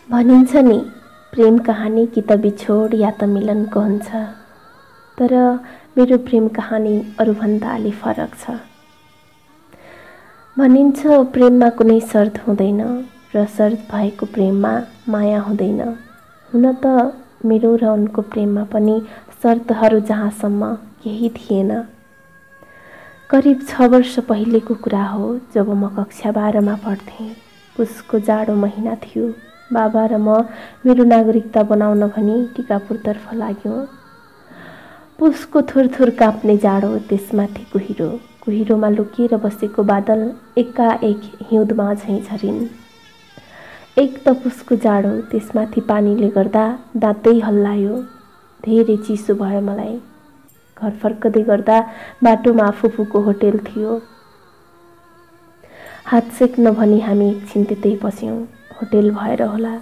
भनिन्छ नि प्रेम कहानी कि त बिछोड या त मिलनको हुन्छ। तर मेरो प्रेम कहानी अरूभन्दा अलि फरक छ। भनिन्छ प्रेममा कुनै शर्त हुँदैन र शर्त भएको प्रेममा माया हुँदैन। हुन त मेरो र उनको प्रेममा पनि शर्तहरू जहाँसम्म केही थिएन। करिब 6 वर्ष पहिलेको कुरा हो जब म कक्षा 12मा पढ्थेँ। उसको जाडो महिना थियो। बाबा र म मेरो नागरिकता बनाउन भनी टिकापुरतर्फ लाग्यौँ। पुसको थुरथुर काप्ने जाडो, त्यसमाथि कुहिरो। कुहिरोमा लुकिएर बसेको बादल एकाएक हिउँदमा झैँ झरिन्। एक त पुसको जाडो, त्यसमाथि पानीले गर्दा दाँतै हल्लायो। धेरै चिसो भयो मलाई। घर फर्कदै गर्दा बाटोमा फुपूको होटेल थियो। हात सेक्न भनी हामी एकछिन त्यतै बस्यौँ। होटेल भएर होला,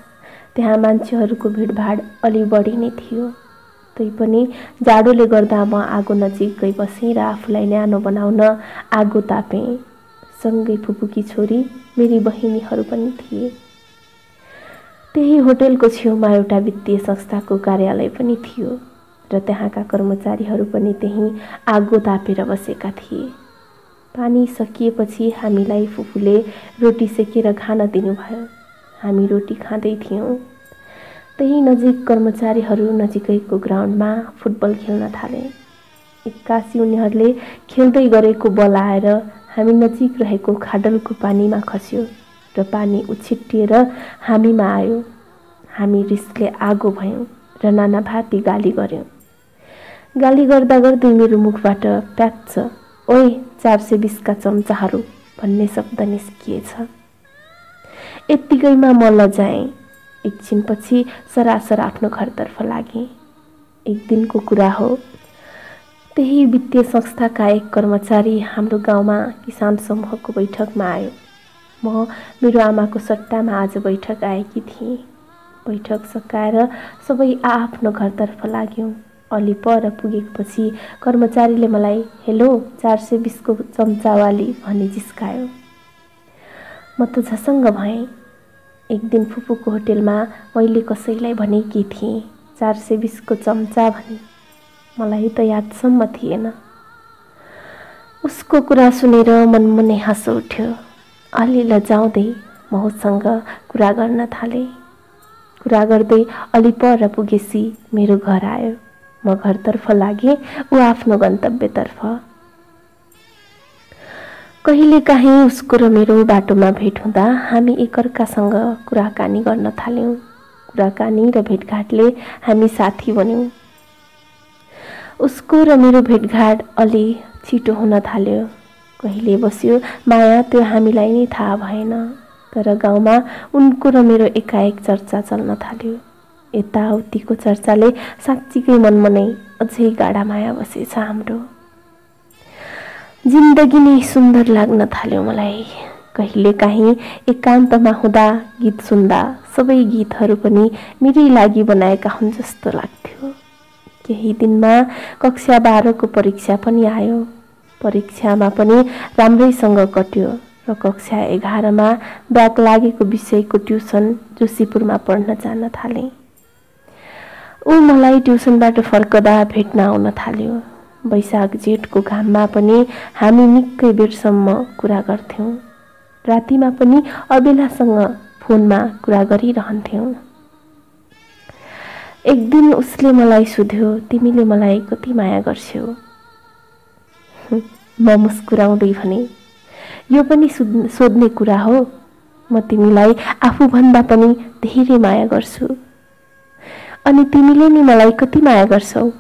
त्यहाँ मान्छेहरूको भिडभाड अलि बढी नै थियो। तैपनि जाडोले गर्दा म आगो नजिक गई बसेँ र आफूलाई न्यानो बनाउन आगो तापेँ। सँगै फुपूकी छोरी, मेरी बहिनीहरू पनि थिए। त्यही होटेलको छेउमा एउटा वित्तीय संस्थाको कार्यालय पनि थियो र त्यहाँका कर्मचारीहरू पनि त्यहीँ आगो तापेर बसेका थिए। पानी सकिएपछि हामीलाई फुपूले रोटी सेकेर खान दिनुभयो। हामी रोटी खाँदै थियौँ। त्यही नजिक कर्मचारीहरू नजिकैको ग्राउन्डमा फुटबल खेल्न थाले। एक्कासी उनीहरूले खेल्दै गरेको बल आएर हामी नजिक रहेको खाडलको पानीमा खस्यो र पानी उछिट्टिएर हामीमा आयो। हामी रिसले आगो भयौँ र नानाभाती गाली गर्यौँ। गाली गर्दा गर्दै मेरो मुखबाट प्याच्च ओए 420 का चम्चाहरू भन्ने शब्द निस्किएछ। यत्तिकैमा म लजाएँ। एकछिनपछि सरासर आफ्नो घरतर्फ लागेँ। एक दिनको कुरा हो। त्यही वित्तीय संस्थाका एक कर्मचारी हाम्रो गाउँमा किसान समूहको बैठकमा आयो। म मेरो आमाको सट्टामा आज बैठक आएकी थिएँ। बैठक सकाएर सबै आआफ्नो घरतर्फ लाग्यौँ। अलि पर पुगेपछि कर्मचारीले मलाई हेलो 420 को चम्चावाली भनी जिस्कायो। म त झसङ्ग भएँ। एक दिन फुपूको होटेलमा मैले कसैलाई भनेकी थिएँ 420 को चम्चा भनी। मलाई त यादसम्म थिएन। उसको कुरा सुनेर मनमनै हाँसो उठ्यो। अलि लजाउँदै म उसँग कुरा गर्न थालेँ। कुरा गर्दै अलि पर पुगेसी मेरो घर आयो। म घरतर्फ लागेँ, ऊ आफ्नो गन्तव्यतर्फ। कहिलेकाहीँ उसको र मेरो बाटोमा भेट हुँदा हामी एकअर्कासँग कुराकानी गर्न थाल्यौँ। कुराकानी र भेटघाटले हामी साथी बन्यौँ। उसको र मेरो भेटघाट अलि छिटो हुन थाल्यो। कहिले बस्यो माया त्यो हामीलाई नै थाहा भएन। तर गाउँमा उनको र मेरो एकाएक चर्चा चल्न थाल्यो। यताउतिको चर्चाले साँच्चीकै मनमनै अझै गाढा माया बसेछ हाम्रो। जिन्दगी नै सुन्दर लाग्न थाल्यो मलाई। कहिलेकाहीँ एकान्तमा हुँदा गीत सुन्दा सबै गीतहरू पनि मेरै लागि बनाएका हुन् जस्तो लाग्थ्यो। केही दिनमा कक्षा 12को परीक्षा पनि आयो। परीक्षामा पनि राम्रैसँग कट्यो र कक्षा 11मा ब्याक लागेको विषयको ट्युसन जोशीपुरमा पढ्न जान थालेँ। ऊ मलाई ट्युसनबाट फर्कदा भेट्न आउन थाल्यो। वैशाख जेठको घाममा पनि हामी निकै बेरसम्म कुरा गर्थ्यौँ। रातिमा पनि अबेलासँग फोनमा कुरा गरिरहन्थ्यौँ। एक दिन उसले मलाई सोध्यो तिमीले मलाई कति माया गर्छौ? म मुस्कुराउँदै भने यो पनि सोध्ने कुरा हो। म तिमीलाई आफूभन्दा पनि धेरै माया गर्छु। अनि तिमीले नि मलाई कति माया गर्छौ?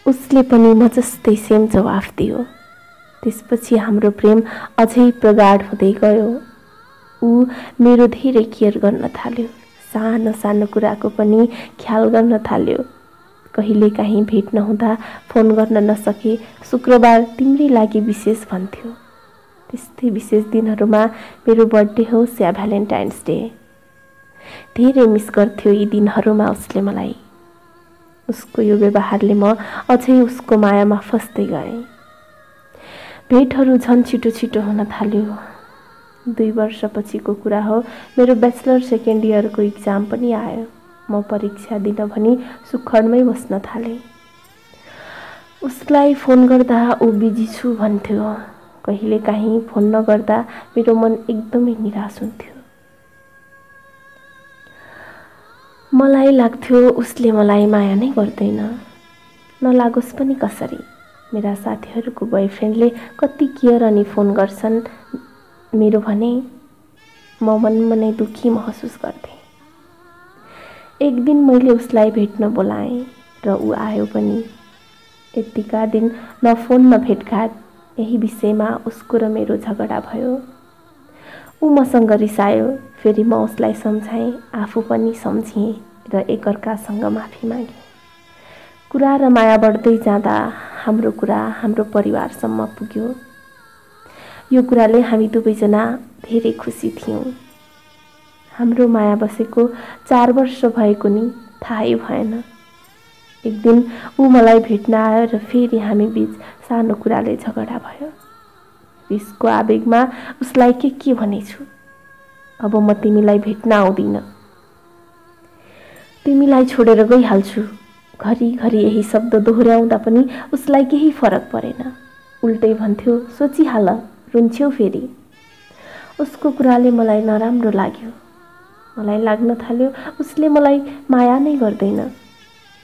उसले पनि म जस्तै सेम जवाफ दियो। त्यसपछि हाम्रो प्रेम अझै प्रगाढ हुँदै गयो। ऊ मेरो धेरै केयर गर्न थाल्यो। सानो सानो कुराको पनि ख्याल गर्न थाल्यो। कहिलेकाहीँ भेट नहुँदा फोन गर्न नसके शुक्रबार तिम्रै लागि विशेष भन्थ्यो। त्यस्तै विशेष दिनहरूमा मेरो बर्थडे होस् या भ्यालेन्टाइन्स डे, धेरै मिस गर्थ्यो यी दिनहरूमा उसले मलाई। उसको यो व्यवहारले म अझै उसको मायामा फस्दै गएँ। भेटहरू झन् छिटो छिटो हुन थाल्यो। 2 वर्षपछिको कुरा हो। मेरो ब्याचलर सेकेन्ड इयरको इक्जाम पनि आयो। म परीक्षा दिन भनी सुखडमै बस्न थालेँ। उसलाई फोन गर्दा ऊ बिजी छु भन्थ्यो। कहिलेकाहीँ फोन नगर्दा मेरो मन एकदमै निराश हुन्थ्यो। मलाई लाग्थ्यो उसले मलाई माया नै गर्दैन। नलागोस् पनि कसरी, मेरा साथीहरूको बोयफ्रेन्डले कति केयर अनि फोन गर्छन्, मेरो भने म मनमा नै दुखी महसुस गर्थेँ। एक दिन मैले उसलाई भेट्न बोलाएँ र ऊ आयो पनि। यतिका दिन न फोन न भेटघाट, यही विषयमा उसको र मेरो झगडा भयो। ऊ मसँग रिसायो, फेरि म उसलाई सम्झाएँ, आफू पनि सम्झिएँ र एकअर्कासँग माफी मागेँ। कुरा र माया बढ्दै जाँदा हाम्रो कुरा हाम्रो परिवारसम्म पुग्यो। यो कुराले हामी दुवैजना धेरै खुसी थियौँ। हाम्रो माया बसेको 4 वर्ष भएको नि थाहै भएन। एक दिन ऊ मलाई भेट्न आयो र फेरि हामी बीच सानो कुराले झगडा भयो। रिसको आवेगमा उसलाई के भनेछु, अब म तिमीलाई भेट्न आउँदिन, तिमीलाई छोडेर गइहाल्छु। घरिघरि यही शब्द दोहोऱ्याउँदा पनि उसलाई केही फरक परेन। उल्टै भन्थ्यो, सोचिहाल, रुन्थ्यौ फेरि। उसको कुराले मलाई नराम्रो लाग्यो। मलाई लाग्न थाल्यो उसले मलाई माया नै गर्दैन।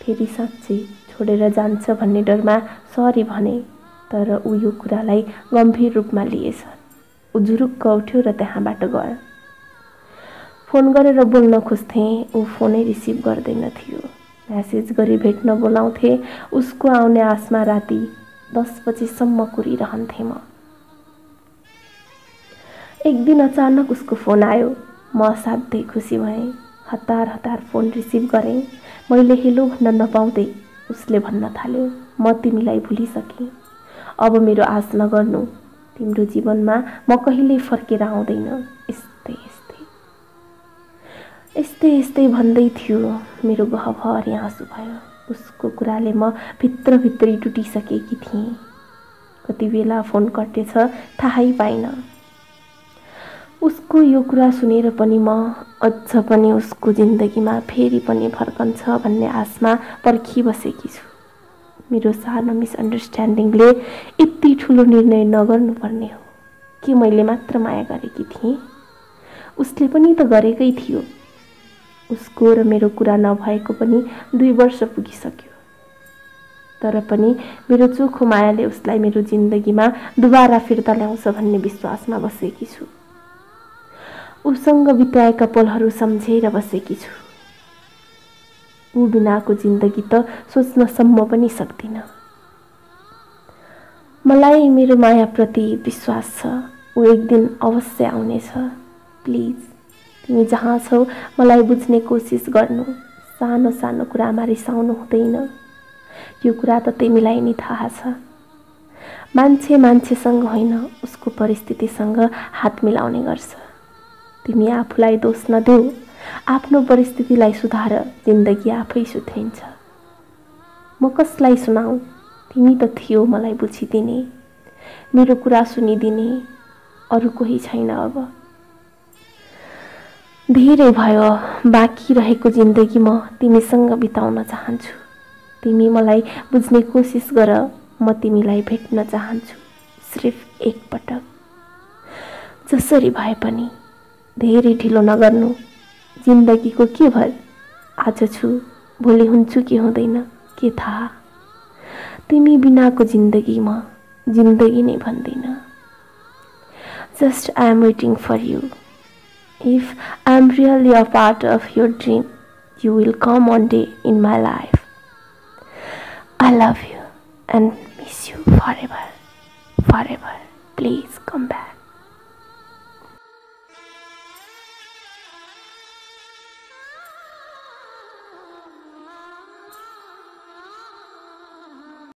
फेरि साँच्चै छोडेर जान्छ भन्ने डरमा सरी भने, तर ऊ यो कुरालाई गम्भीर रूपमा लिएछ। ऊ झुरुक्क उठ्यो र त्यहाँबाट गयो। फोन गरेर बोल्न खोज्थेँ, ऊ फोनै रिसिभ गर्दैन थियो। म्यासेज गरी भेट्न बोलाउँथे, उसको आउने आसमा राति 10 बजेसम्म कुरिरहन्थेँ म। एक दिन अचानक उसको फोन आयो। म असाध्यै खुसी भएँ। हतार फोन रिसिभ गरेँ। मैले हेलो भन्न नपाउँदै उसले भन्न थाल्यो, म तिमीलाई भुलिसकेँ, अब मेरो आश नगर्नु, तिम्रो जीवनमा म कहिल्यै फर्केर आउँदैन। यस्तै भन्दै थियो। मेरो गहभरि आँसु भयो। उसको कुराले म भित्रभित्रै टुटिसकेकी थिएँ। कति बेला फोन कटेछ थाहै पाइनँ। उसको यो कुरा सुनेर पनि म अझ पनि उसको जिन्दगीमा फेरि पनि फर्कन्छ भन्ने आशमा पर्खिबसेकी छु। मेरो सानो मिसअन्डरस्ट्यान्डिङले यति ठुलो निर्णय नगर्नुपर्ने हो कि मैले मात्र माया गरेकी थिएँ। उसले पनि त गरेकै थियो। उसको र मेरो कुरा नभएको पनि 2 वर्ष पुगिसक्यो। तर पनि मेरो चोखो मायाले उसलाई मेरो जिन्दगीमा दुबारा फिर्ता ल्याउँछ भन्ने विश्वासमा बसेकी छु। उसँग बिताएका पलहरू सम्झेर बसेकी छु। ऊ बिनाको जिन्दगी त सोच्नसम्म पनि सक्दिन। मलाई मेरो मायाप्रति विश्वास छ। ऊ एक दिन अवश्य आउनेछ। प्लिज, तिमी जहाँ छौ मलाई बुझ्ने कोसिस गर्नु। सानो सानो कुरामा रिसाउनु हुँदैन। यो कुरा त तिमीलाई नि थाहा छ। मान्छेसँग होइन, उसको परिस्थितिसँग हात मिलाउने गर्छ। तिमी आफूलाई दोष नदेऊ, आफ्नो परिस्थितिलाई सुधार, जिन्दगी आफै सुध्रिन्छ। म कसलाई सुनाऊ? तिमी त थियौ मलाई बुझिदिने, मेरो कुरा सुनिदिने, अरू कोही छैन अब। धेरै भयो, बाँकी रहेको जिन्दगी म तिमीसँग बिताउन चाहन्छु। तिमी मलाई बुझ्ने कोसिस गर, म तिमीलाई भेट्न चाहन्छु, सिर्फ एक पटक। जसरी भए पनि धेरै ढिलो नगर्नु। जिन्दगीको के भर, आज छु भोलि हुन्छु कि हुँदैन के थाहा। तिमी बिनाको जिन्दगी म जिन्दगी नै भन्दिन। Just I am waiting for you. If I am really a part of your dream, you will come one day in my life. I love you and miss you forever. Please come back.